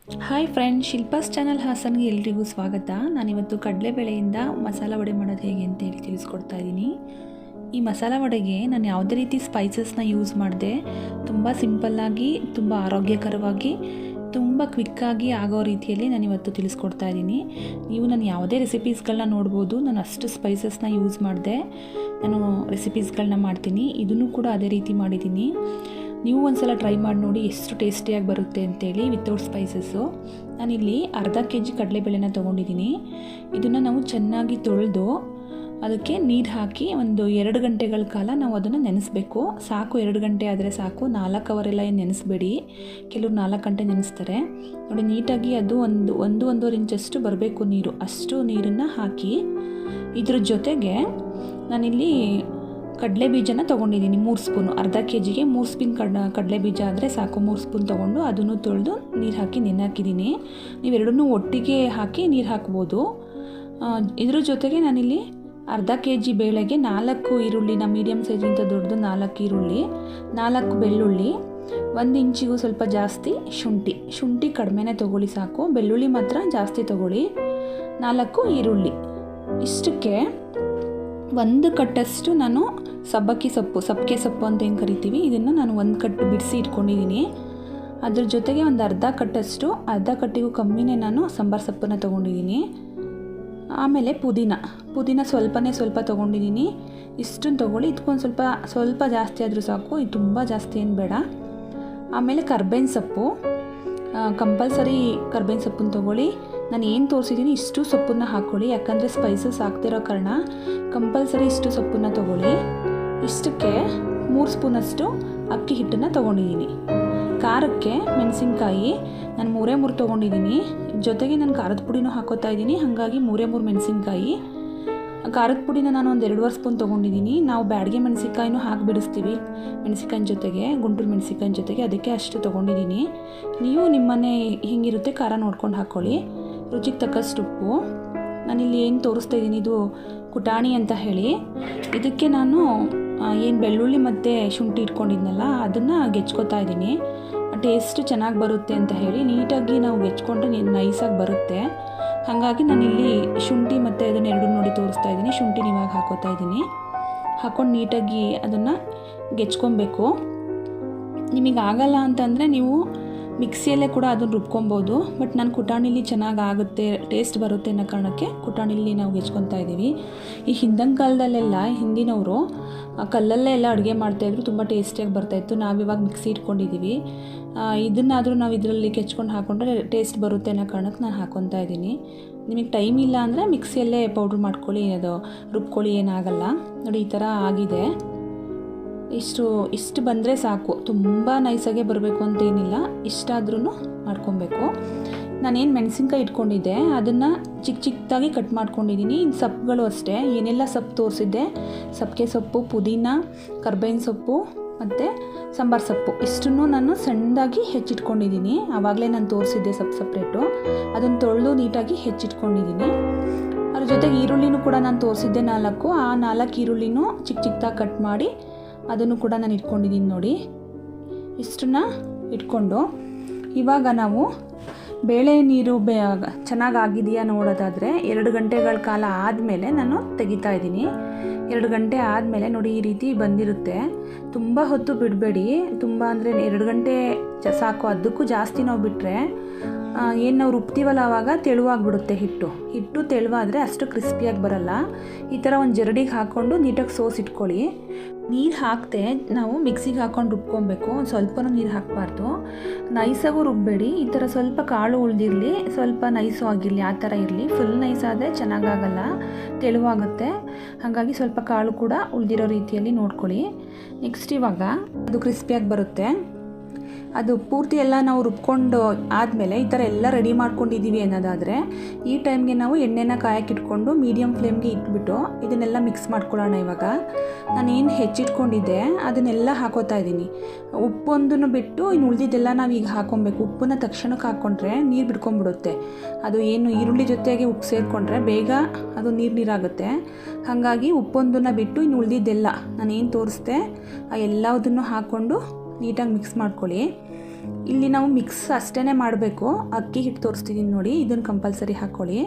Hi friends, Shilpa's channel ಹಾಸನ್ಗೆ ಎಲ್ರಿಗೂ ಸ್ವಾಗತ. ನಾನಿವತ್ತು ಕಡಲೆಬೇಳೆಯಿಂದ ಮಸಾಲ ವಡೆ ಮಾಡೋದು ಹೇಗೆ ಅಂತೇಳಿ ತಿಳಿಸ್ಕೊಡ್ತಾ ಇದ್ದೀನಿ. ಈ ಮಸಾಲ ವಡೆಗೆ ನಾನು ಯಾವುದೇ ರೀತಿ ಸ್ಪೈಸಸ್ನ ಯೂಸ್ ಮಾಡಿದೆ, ತುಂಬ ಸಿಂಪಲ್ಲಾಗಿ, ತುಂಬ ಆರೋಗ್ಯಕರವಾಗಿ, ತುಂಬ ಕ್ವಿಕ್ಕಾಗಿ ಆಗೋ ರೀತಿಯಲ್ಲಿ ನಾನಿವತ್ತು ತಿಳಿಸ್ಕೊಡ್ತಾ ಇದ್ದೀನಿ. ನೀವು ನಾನು ಯಾವುದೇ ರೆಸಿಪೀಸ್ಗಳನ್ನ ನೋಡ್ಬೋದು, ನಾನು ಅಷ್ಟು ಸ್ಪೈಸಸ್ನ ಯೂಸ್ ಮಾಡಿದೆ ನಾನು ರೆಸಿಪೀಸ್ಗಳನ್ನ ಮಾಡ್ತೀನಿ. ಇದನ್ನು ಕೂಡ ಅದೇ ರೀತಿ ಮಾಡಿದ್ದೀನಿ. ನೀವು ಒಂದ್ಸಲ ಟ್ರೈ ಮಾಡಿ ನೋಡಿ ಎಷ್ಟು ಟೇಸ್ಟಿಯಾಗಿ ಬರುತ್ತೆ ಅಂತೇಳಿ ವಿತೌಟ್ ಸ್ಪೈಸಸ್ಸು. ನಾನಿಲ್ಲಿ ಅರ್ಧ kg ಕಡಲೆಬೇಳೆನ ತೊಗೊಂಡಿದ್ದೀನಿ. ಇದನ್ನು ನಾವು ಚೆನ್ನಾಗಿ ತೊಳೆದು ಅದಕ್ಕೆ ನೀರು ಹಾಕಿ ಒಂದು 2 ಗಂಟೆಗಳ ಕಾಲ ನಾವು ಅದನ್ನು ನೆನೆಸಬೇಕು. ಸಾಕು, 2 ಗಂಟೆ ಆದರೆ ಸಾಕು. 4 ಅವರೆಲ್ಲ ಏನು ನೆನೆಸಬೇಡಿ. ಕೆಲವರು 4 ಗಂಟೆ ನೆನೆಸ್ತಾರೆ. ನೋಡಿ, ನೀಟಾಗಿ ಅದು ಒಂದೂವರೆ ಇಂಚಷ್ಟು ಬರಬೇಕು ನೀರು. ಅಷ್ಟು ನೀರನ್ನು ಹಾಕಿ ಇದ್ರ ಜೊತೆಗೆ ನಾನಿಲ್ಲಿ ಕಡಲೆ ಬೀಜನ ತೊಗೊಂಡಿದ್ದೀನಿ 3 ಸ್ಪೂನು. ಅರ್ಧ kgಗೆ 3 ಸ್ಪೂನ್ ಕಡಲೆ ಬೀಜ ಆದರೆ ಸಾಕು. 3 ಸ್ಪೂನ್ ತೊಗೊಂಡು ಅದನ್ನು ತೊಳೆದು ನೀರು ಹಾಕಿ ನೆನೆಹಾಕಿದ್ದೀನಿ. ನೀವೆರಡನ್ನೂ ಒಟ್ಟಿಗೆ ಹಾಕಿ ನೀರು ಹಾಕ್ಬೋದು. ಇದ್ರ ಜೊತೆಗೆ ನಾನಿಲ್ಲಿ ಅರ್ಧ kg ಬೇಳೆಗೆ 4 ಈರುಳ್ಳಿನ, ಮೀಡಿಯಮ್ ಸೈಜಿಂದ ದೊಡ್ಡದು 4 ಈರುಳ್ಳಿ, 4 ಬೆಳ್ಳುಳ್ಳಿ, 1 ಇಂಚಿಗೂ ಸ್ವಲ್ಪ ಜಾಸ್ತಿ ಶುಂಠಿ ಕಡಿಮೆನೇ ತೊಗೊಳ್ಳಿ ಸಾಕು. ಬೆಳ್ಳುಳ್ಳಿ ಮಾತ್ರ ಜಾಸ್ತಿ ತೊಗೊಳ್ಳಿ. 4 ಈರುಳ್ಳಿ. ಇಷ್ಟಕ್ಕೆ 1 ಕಟ್ಟಷ್ಟು ನಾನು ಸಬ್ಬಕ್ಕೆ ಸೊಪ್ಪು ಅಂತ ಏನು ಕರಿತೀವಿ, ಇದನ್ನು ನಾನು 1 ಕಟ್ಟು ಬಿಡಿಸಿ ಇಟ್ಕೊಂಡಿದ್ದೀನಿ. ಅದ್ರ ಜೊತೆಗೆ ಒಂದು ಅರ್ಧ ಕಟ್ಟಿಗೂ ಕಮ್ಮಿನೇ ನಾನು ಸಾಂಬಾರು ಸೊಪ್ಪನ್ನು ತೊಗೊಂಡಿದ್ದೀನಿ. ಆಮೇಲೆ ಪುದೀನ ಸ್ವಲ್ಪ ತೊಗೊಂಡಿದ್ದೀನಿ. ಇಷ್ಟನ್ನು ತೊಗೊಳ್ಳಿ. ಇದಕ್ಕೊಂದು ಸ್ವಲ್ಪ ಜಾಸ್ತಿ ಆದರೂ ಸಾಕು, ಇದು ತುಂಬ ಜಾಸ್ತಿ ಏನು ಬೇಡ. ಆಮೇಲೆ ಕರ್ಬೇವಿನ ಸೊಪ್ಪು, ಕಂಪಲ್ಸರಿ ಕರ್ಬೇವಿನ ಸೊಪ್ಪನ್ನು ತೊಗೊಳ್ಳಿ. ನಾನು ಏನು ತೋರಿಸಿದ್ದೀನಿ ಇಷ್ಟು ಸೊಪ್ಪನ್ನು ಹಾಕ್ಕೊಳ್ಳಿ, ಯಾಕಂದರೆ ಸ್ಪೈಸಸ್ ಹಾಕ್ತಿರೋ ಕಾರಣ ಕಂಪಲ್ಸರಿ ಇಷ್ಟು ಸೊಪ್ಪನ್ನು ತೊಗೊಳ್ಳಿ. ಇಷ್ಟಕ್ಕೆ 3 ಸ್ಪೂನಷ್ಟು ಅಕ್ಕಿ ಹಿಟ್ಟನ್ನು ತೊಗೊಂಡಿದ್ದೀನಿ. ಖಾರಕ್ಕೆ ಮೆಣಸಿನ್ಕಾಯಿ ನಾನು 3 ತೊಗೊಂಡಿದ್ದೀನಿ. ಜೊತೆಗೆ ನಾನು ಖಾರದ ಪುಡಿನೂ ಹಾಕೋತಾ ಇದ್ದೀನಿ, ಹಾಗಾಗಿ 3 ಮೆಣಸಿನ್ಕಾಯಿ. ಖಾರದ ಪುಡಿನ ನಾನು ಒಂದು 2.5 ಸ್ಪೂನ್ ತೊಗೊಂಡಿದ್ದೀನಿ. ನಾವು ಬ್ಯಾಡಗೆ ಮೆಣಸಿನ್ಕಾಯಿನೂ ಹಾಕಿ ಬಿಡಿಸ್ತೀವಿ ಮೆಣಸಿನ್ಕಾಯಿ ಜೊತೆಗೆ, ಗುಂಟೂರು ಮೆಣಸಿನ್ಕಾಯಿ ಜೊತೆಗೆ, ಅದಕ್ಕೆ ಅಷ್ಟು ತೊಗೊಂಡಿದ್ದೀನಿ. ನೀವು ನಿಮ್ಮನೆ ಹಿಂಗಿರುತ್ತೆ ಖಾರ ನೋಡ್ಕೊಂಡು ಹಾಕ್ಕೊಳ್ಳಿ. ರುಚಿಗೆ ತಕ್ಕಷ್ಟು ಉಪ್ಪು. ನಾನಿಲ್ಲಿ ಏನು ತೋರಿಸ್ತಾ ಇದ್ದೀನಿ ಇದು ಕುಟಾಣಿ ಅಂತ ಹೇಳಿ. ಇದಕ್ಕೆ ನಾನು ಏನು ಬೆಳ್ಳುಳ್ಳಿ ಮತ್ತು ಶುಂಠಿ ಇಟ್ಕೊಂಡಿದ್ನಲ್ಲ ಅದನ್ನು ಗೆಚ್ಕೋತಾ ಇದ್ದೀನಿ. ಟೇಸ್ಟ್ ಚೆನ್ನಾಗಿ ಬರುತ್ತೆ ಅಂತ ಹೇಳಿ ನೀಟಾಗಿ ನಾವು ಗೆಚ್ಕೊಂಡ್ರೆ ನೈಸಾಗಿ ಬರುತ್ತೆ. ಹಾಗಾಗಿ ನಾನಿಲ್ಲಿ ಶುಂಠಿ ಮತ್ತು ಅದನ್ನು ಎರಡು ನೋಡಿ ತೋರಿಸ್ತಾ ಇದ್ದೀನಿ. ಶುಂಠಿನ ಇವಾಗ ಹಾಕೋತಾ ಇದ್ದೀನಿ. ಹಾಕ್ಕೊಂಡು ನೀಟಾಗಿ ಅದನ್ನು ಗೆಚ್ಕೊಬೇಕು. ನಿಮಗೆ ಆಗಲ್ಲ ಅಂತಂದರೆ ನೀವು ಮಿಕ್ಸಿಯಲ್ಲೇ ಕೂಡ ಅದನ್ನು ರುಬ್ಕೊಬೋದು. ಬಟ್ ನಾನು ಕುಟಾಣಿಲಿ ಚೆನ್ನಾಗಿ ಆಗುತ್ತೆ, ಟೇಸ್ಟ್ ಬರುತ್ತೆ ಅನ್ನೋ ಕಾರಣಕ್ಕೆ ಕುಟಾಣಿಲಿ ನಾವು ಗೆಚ್ಕೊತಾ ಇದ್ದೀವಿ. ಈ ಹಿಂದಿನ ಕಾಲದಲ್ಲೆಲ್ಲ ಹಿಂದಿನವರು ಕಲ್ಲಲ್ಲೇ ಎಲ್ಲ ಅಡುಗೆ ಮಾಡ್ತಾಯಿದ್ರು, ತುಂಬ ಟೇಸ್ಟಿಯಾಗಿ ಬರ್ತಾಯಿತ್ತು. ನಾವಿವಾಗ ಮಿಕ್ಸಿ ಇಟ್ಕೊಂಡಿದ್ದೀವಿ. ಇದನ್ನಾದರೂ ನಾವು ಇದರಲ್ಲಿ ಕೆಚ್ಕೊಂಡು ಹಾಕ್ಕೊಂಡ್ರೆ ಟೇಸ್ಟ್ ಬರುತ್ತೆ ಅನ್ನೋ ಕಾರಣಕ್ಕೆ ನಾನು ಹಾಕ್ಕೊತಾ ಇದ್ದೀನಿ. ನಿಮಗೆ ಟೈಮ್ ಇಲ್ಲ ಅಂದರೆ ಮಿಕ್ಸಿಯಲ್ಲೇ ಪೌಡ್ರ್ ಮಾಡ್ಕೊಳ್ಳಿ, ಅದು ರುಬ್ಕೊಳ್ಳಿ, ಏನಾಗಲ್ಲ. ನೋಡಿ ಈ ಥರ ಆಗಿದೆ. ಇಷ್ಟು ಬಂದರೆ ಸಾಕು, ತುಂಬ ನೈಸಾಗೆ ಬರಬೇಕು ಅಂತೇನಿಲ್ಲ, ಇಷ್ಟಾದ್ರೂ ಮಾಡ್ಕೊಬೇಕು. ನಾನೇನು ಮೆಣಸಿನ್ಕಾಯಿ ಇಟ್ಕೊಂಡಿದ್ದೆ ಅದನ್ನು ಚಿಕ್ಕದಾಗಿ ಕಟ್ ಮಾಡ್ಕೊಂಡಿದ್ದೀನಿ. ಇನ್ನು ಸೊಪ್ಪುಗಳು ಅಷ್ಟೇ, ಏನೆಲ್ಲ ಸೊಪ್ಪು ತೋರಿಸಿದ್ದೆ, ಸಬ್ಬಕ್ಕೆ ಸೊಪ್ಪು, ಪುದೀನ, ಕರ್ಬೇವಿನ ಸೊಪ್ಪು ಮತ್ತು ಸಾಂಬಾರು ಸೊಪ್ಪು, ಇಷ್ಟನ್ನು ನಾನು ಸಣ್ಣದಾಗಿ ಹೆಚ್ಚಿಟ್ಕೊಂಡಿದ್ದೀನಿ. ಆವಾಗಲೇ ನಾನು ತೋರಿಸಿದ್ದೆ ಸೊಪ್ಪು ಸಪ್ರೇಟು. ಅದನ್ನು ತೊಳೆದು ನೀಟಾಗಿ ಹೆಚ್ಚಿಟ್ಕೊಂಡಿದ್ದೀನಿ. ಅದ್ರ ಜೊತೆಗೆ ಈರುಳ್ಳಿನೂ ಕೂಡ ನಾನು ತೋರಿಸಿದ್ದೆ 4. ಆ 4 ಈರುಳ್ಳಿನೂ ಚಿಕ್ಕದಾಗಿ ಕಟ್ ಮಾಡಿ ಅದನ್ನು ಕೂಡ ನಾನು ಇಟ್ಕೊಂಡಿದ್ದೀನಿ. ನೋಡಿ, ಇಷ್ಟನ್ನ ಇಟ್ಕೊಂಡು ಇವಾಗ ನಾವು ಬೇಳೆ ನೀರು ಚೆನ್ನಾಗಿ ಆಗಿದೆಯಾ ನೋಡೋದಾದರೆ 2 ಗಂಟೆಗಳ ಕಾಲ ಆದಮೇಲೆ ನಾನು ತೆಗಿತಾ ಇದ್ದೀನಿ. 2 ಗಂಟೆ ಆದಮೇಲೆ ನೋಡಿ ಈ ರೀತಿ ಬಂದಿರುತ್ತೆ. ತುಂಬ ಹೊತ್ತು ಬಿಡಬೇಡಿ, ತುಂಬ ಅಂದರೆ 2 ಗಂಟೆ ಸಾಕು. ಅದಕ್ಕೂ ಜಾಸ್ತಿ ನಾವು ಬಿಟ್ಟರೆ ಏನು ನಾವು ರುಬ್ತೀವಲ್ಲ ಆವಾಗ ತೆಳುವಾಗಿಬಿಡುತ್ತೆ. ಹಿಟ್ಟು ತೆಳುವಾದರೆ ಅಷ್ಟು ಕ್ರಿಸ್ಪಿಯಾಗಿ ಬರಲ್ಲ. ಈ ಥರ ಒಂದು ಜರಡಿಗೆ ಹಾಕ್ಕೊಂಡು ನೀಟಾಗಿ ಇಟ್ಕೊಳ್ಳಿ. ನೀರು ಹಾಕದೆ ನಾವು ಮಿಕ್ಸಿಗೆ ಹಾಕ್ಕೊಂಡು ರುಬ್ಕೊಬೇಕು. ಸ್ವಲ್ಪನೂ ನೀರು ಹಾಕಬಾರ್ದು, ನೈಸಾಗೂ ರುಬ್ಬಬೇಡಿ. ಈ ಥರ ಸ್ವಲ್ಪ ಕಾಳು ಉಳಿದಿರಲಿ, ಸ್ವಲ್ಪ ನೈಸು ಆಗಿರಲಿ, ಆ ಥರ ಇರಲಿ. ಫುಲ್ ನೈಸ್ ಆದರೆ ಚೆನ್ನಾಗಾಗಲ್ಲ, ತೆಳುವಾಗುತ್ತೆ. ಹಾಗಾಗಿ ಸ್ವಲ್ಪ ಕಾಳು ಕೂಡ ಉಳಿದಿರೋ ರೀತಿಯಲ್ಲಿ ನೋಡ್ಕೊಳ್ಳಿ. ನೆಕ್ಸ್ಟ್ ಇವಾಗ ಅದು ಕ್ರಿಸ್ಪಿಯಾಗಿ ಬರುತ್ತೆ. ಅದು ಪೂರ್ತಿ ಎಲ್ಲ ನಾವು ರುಬ್ಕೊಂಡು ಆದಮೇಲೆ ಈ ಥರ ಎಲ್ಲ ರೆಡಿ ಮಾಡ್ಕೊಂಡಿದ್ದೀವಿ ಅನ್ನೋದಾದರೆ ಈ ಟೈಮ್ಗೆ ನಾವು ಎಣ್ಣೆನ ಕಾಯಕ್ಕಿಟ್ಕೊಂಡು ಮೀಡಿಯಮ್ ಫ್ಲೇಮ್ಗೆ ಇಟ್ಬಿಟ್ಟು ಇದನ್ನೆಲ್ಲ ಮಿಕ್ಸ್ ಮಾಡ್ಕೊಳ್ಳೋಣ. ಇವಾಗ ನಾನೇನು ಹೆಚ್ಚಿಟ್ಕೊಂಡಿದ್ದೆ ಅದನ್ನೆಲ್ಲ ಹಾಕೋತಾ ಇದ್ದೀನಿ. ಉಪ್ಪೊಂದನ್ನು ಬಿಟ್ಟು ಇನ್ನು ಉಳಿದಿದ್ದೆಲ್ಲ ನಾವು ಈಗ ಹಾಕ್ಕೊಬೇಕು. ಉಪ್ಪನ್ನ ತಕ್ಷಣಕ್ಕೆ ಹಾಕ್ಕೊಂಡ್ರೆ ನೀರು ಬಿಡ್ಕೊಂಡ್ಬಿಡುತ್ತೆ. ಅದು ಏನು ಈರುಳ್ಳಿ ಜೊತೆಗೆ ಉಪ್ಪು ಸೇರಿಕೊಂಡ್ರೆ ಬೇಗ ಅದು ನೀರಾಗುತ್ತೆ. ಹಾಗಾಗಿ ಉಪ್ಪೊಂದನ್ನು ಬಿಟ್ಟು ಇನ್ನು ಉಳಿದಿದ್ದೆಲ್ಲ ನಾನೇನು ತೋರಿಸ್ದೆ ಆ ಎಲ್ಲದನ್ನು ಹಾಕ್ಕೊಂಡು ನೀಟಾಗಿ ಮಿಕ್ಸ್ ಮಾಡ್ಕೊಳ್ಳಿ. ಇಲ್ಲಿ ನಾವು ಮಿಕ್ಸ್ ಅಷ್ಟೇ ಮಾಡಬೇಕು. ಅಕ್ಕಿ ಹಿಟ್ಟು ತೋರಿಸ್ತಿದ್ದೀನಿ ನೋಡಿ, ಇದನ್ನು ಕಂಪಲ್ಸರಿ ಹಾಕ್ಕೊಳ್ಳಿ.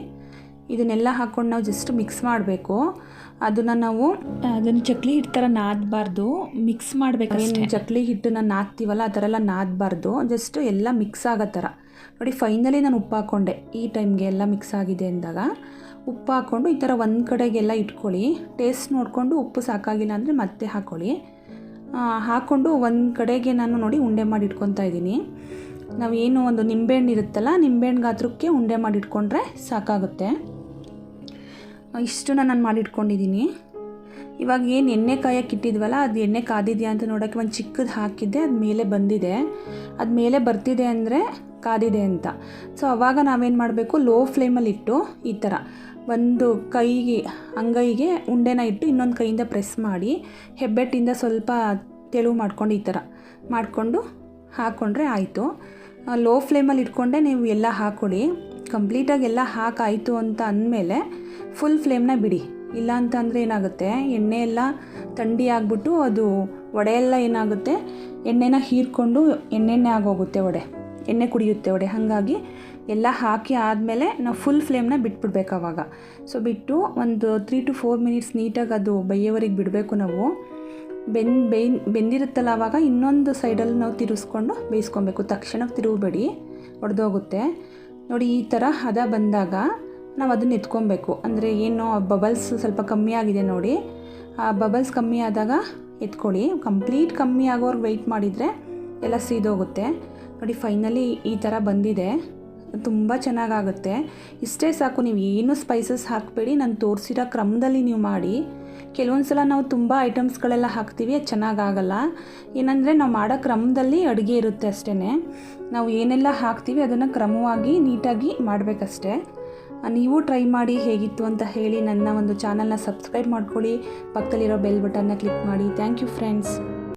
ಇದನ್ನೆಲ್ಲ ಹಾಕ್ಕೊಂಡು ನಾವು ಜಸ್ಟ್ ಮಿಕ್ಸ್ ಮಾಡಬೇಕು. ಅದನ್ನು ಚಕ್ಲಿ ಹಿಟ್ಟು ಥರ ನಾದಬಾರ್ದು, ಮಿಕ್ಸ್ ಮಾಡಬೇಕು. ಚಕ್ಲಿ ಹಿಟ್ಟನ್ನು ನಾದ್ತೀವಲ್ಲ ಆ ಥರ ಎಲ್ಲ ನಾದಬಾರ್ದು, ಜಸ್ಟ್ ಎಲ್ಲ ಮಿಕ್ಸ್ ಆಗೋ ಥರ ನೋಡಿ. ಫೈನಲಿ ನಾನು ಉಪ್ಪು ಹಾಕ್ಕೊಂಡೆ. ಈ ಟೈಮ್ಗೆ ಎಲ್ಲ ಮಿಕ್ಸ್ ಆಗಿದೆ ಅಂದಾಗ ಉಪ್ಪು ಹಾಕ್ಕೊಂಡು ಈ ಥರ ಒಂದು ಕಡೆಗೆಲ್ಲ ಇಟ್ಕೊಳ್ಳಿ. ಟೇಸ್ಟ್ ನೋಡಿಕೊಂಡು ಉಪ್ಪು ಸಾಕಾಗಿಲ್ಲ ಅಂದರೆ ಮತ್ತೆ ಹಾಕ್ಕೊಳ್ಳಿ. ಹಾಕ್ಕೊಂಡು ಒಂದು ಕಡೆಗೆ ನಾನು ನೋಡಿ ಉಂಡೆ ಮಾಡಿ ಇಟ್ಕೊತಾ ಇದ್ದೀನಿ. ನಾವೇನು ಒಂದು ನಿಂಬೆಹಣ್ಣು ಇರುತ್ತಲ್ಲ, ನಿಂಬೆಹಣ್ಣು ಗಾತ್ರಕ್ಕೆ ಉಂಡೆ ಮಾಡಿ ಇಟ್ಕೊಂಡ್ರೆ ಸಾಕಾಗುತ್ತೆ. ಇಷ್ಟನ್ನು ನಾನು ಮಾಡಿಟ್ಕೊಂಡಿದ್ದೀನಿ. ಇವಾಗ ಏನು ಎಣ್ಣೆ ಕಾಯಕ್ಕೆ ಇಟ್ಟಿದ್ವಲ್ಲ, ಅದು ಎಣ್ಣೆ ಕಾದಿದೆಯಾ ಅಂತ ನೋಡೋಕ್ಕೆ ಒಂದು ಚಿಕ್ಕದು ಹಾಕಿದ್ದೆ, ಅದು ಮೇಲೆ ಬಂದಿದೆ. ಅದು ಮೇಲೆ ಬರ್ತಿದೆ ಅಂದರೆ ಕಾದಿದೆ ಅಂತ. ಸೊ ಆವಾಗ ನಾವೇನು ಮಾಡಬೇಕು, ಲೋ ಫ್ಲೇಮಲ್ಲಿ ಇಟ್ಟು ಈ ಥರ ಒಂದು ಕೈಗೆ ಅಂಗೈಗೆ ಉಂಡೆನ ಇಟ್ಟು ಇನ್ನೊಂದು ಕೈಯಿಂದ ಪ್ರೆಸ್ ಮಾಡಿ ಹೆಬ್ಬೆಟ್ಟಿಂದ ಸ್ವಲ್ಪ ತೆಳು ಮಾಡ್ಕೊಂಡು ಈ ಥರ ಮಾಡಿಕೊಂಡು ಹಾಕ್ಕೊಂಡ್ರೆ ಆಯಿತು. ಲೋ ಫ್ಲೇಮಲ್ಲಿ ಇಟ್ಕೊಂಡೆ ನೀವು ಎಲ್ಲ ಹಾಕ್ಕೊಡಿ. ಕಂಪ್ಲೀಟಾಗಿ ಎಲ್ಲ ಹಾಕಾಯಿತು ಅಂತ ಅಂದಮೇಲೆ ಫುಲ್ ಫ್ಲೇಮ್ನ ಬಿಡಿ. ಇಲ್ಲ ಅಂತ ಅಂದರೆ ಏನಾಗುತ್ತೆ, ಎಣ್ಣೆ ಎಲ್ಲ ಥಂಡಿ ಆಗಿಬಿಟ್ಟು ಅದು ವಡೆ ಎಲ್ಲ ಏನಾಗುತ್ತೆ, ಎಣ್ಣೆನ ಹೀರ್ಕೊಂಡು ಎಣ್ಣೆಣ್ಣೆ ಆಗೋಗುತ್ತೆ, ಎಣ್ಣೆ ಕುಡಿಯುತ್ತೆ ವಡೆ. ಹಾಗಾಗಿ ಎಲ್ಲ ಹಾಕಿ ಆದಮೇಲೆ ನಾವು ಫುಲ್ ಫ್ಲೇಮ್ನ ಬಿಟ್ಬಿಡ್ಬೇಕು ಆವಾಗ. ಸೊ ಬಿಟ್ಟು ಒಂದು 3 to 4 ಮಿನಿಟ್ಸ್ ನೀಟಾಗಿ ಅದು ಬೇಯೋವರೆಗೆ ಬಿಡಬೇಕು ನಾವು. ಬೆಂದಿರುತ್ತಲ್ಲ ಆವಾಗ ಇನ್ನೊಂದು ಸೈಡಲ್ಲಿ ನಾವು ತಿರುಗಿಸ್ಕೊಂಡು ಬೇಯಿಸ್ಕೊಬೇಕು. ತಕ್ಷಣಕ್ಕೆ ತಿರುಗಬೇಡಿ, ಒಡೆದೋಗುತ್ತೆ ನೋಡಿ. ಈ ಥರ ಹದ ಬಂದಾಗ ನಾವು ಅದನ್ನು ಎತ್ಕೊಬೇಕು. ಅಂದರೆ ಏನು ಬಬಲ್ಸ್ ಸ್ವಲ್ಪ ಕಮ್ಮಿ ಆಗಿದೆ ನೋಡಿ, ಆ ಬಬಲ್ಸ್ ಕಮ್ಮಿ ಆದಾಗ ಎತ್ಕೊಳ್ಳಿ. ಕಂಪ್ಲೀಟ್ ಕಮ್ಮಿ ಆಗೋರ್ಗೆ ವೆಯ್ಟ್ ಮಾಡಿದರೆ ಎಲ್ಲ ಸೀದೋಗುತ್ತೆ ನೋಡಿ. ಫೈನಲಿ ಈ ಥರ ಬಂದಿದೆ, ತುಂಬ ಚೆನ್ನಾಗಾಗುತ್ತೆ. ಇಷ್ಟೇ ಸಾಕು, ನೀವು ಏನು ಸ್ಪೈಸಸ್ ಹಾಕಬೇಡಿ. ನಾನು ತೋರಿಸಿರೋ ಕ್ರಮದಲ್ಲಿ ನೀವು ಮಾಡಿ. ಕೆಲವೊಂದು ಸಲ ನಾವು ತುಂಬ ಐಟಮ್ಸ್ಗಳೆಲ್ಲ ಹಾಕ್ತೀವಿ, ಅದು ಚೆನ್ನಾಗಾಗಲ್ಲ. ಏನಂದರೆ ನಾವು ಮಾಡೋ ಕ್ರಮದಲ್ಲಿ ಅಡುಗೆ ಇರುತ್ತೆ ಅಷ್ಟೇ. ನಾವು ಏನೆಲ್ಲ ಹಾಕ್ತೀವಿ ಅದನ್ನು ಕ್ರಮವಾಗಿ ನೀಟಾಗಿ ಮಾಡಬೇಕಷ್ಟೆ. ನೀವು ಟ್ರೈ ಮಾಡಿ ಹೇಗಿತ್ತು ಅಂತ ಹೇಳಿ. ನನ್ನ ಒಂದು ಚಾನಲ್ನ ಸಬ್ಸ್ಕ್ರೈಬ್ ಮಾಡ್ಕೊಳ್ಳಿ, ಪಕ್ಕದಲ್ಲಿರೋ ಬೆಲ್ ಬಟನ್ನ ಕ್ಲಿಕ್ ಮಾಡಿ. Thank you friends.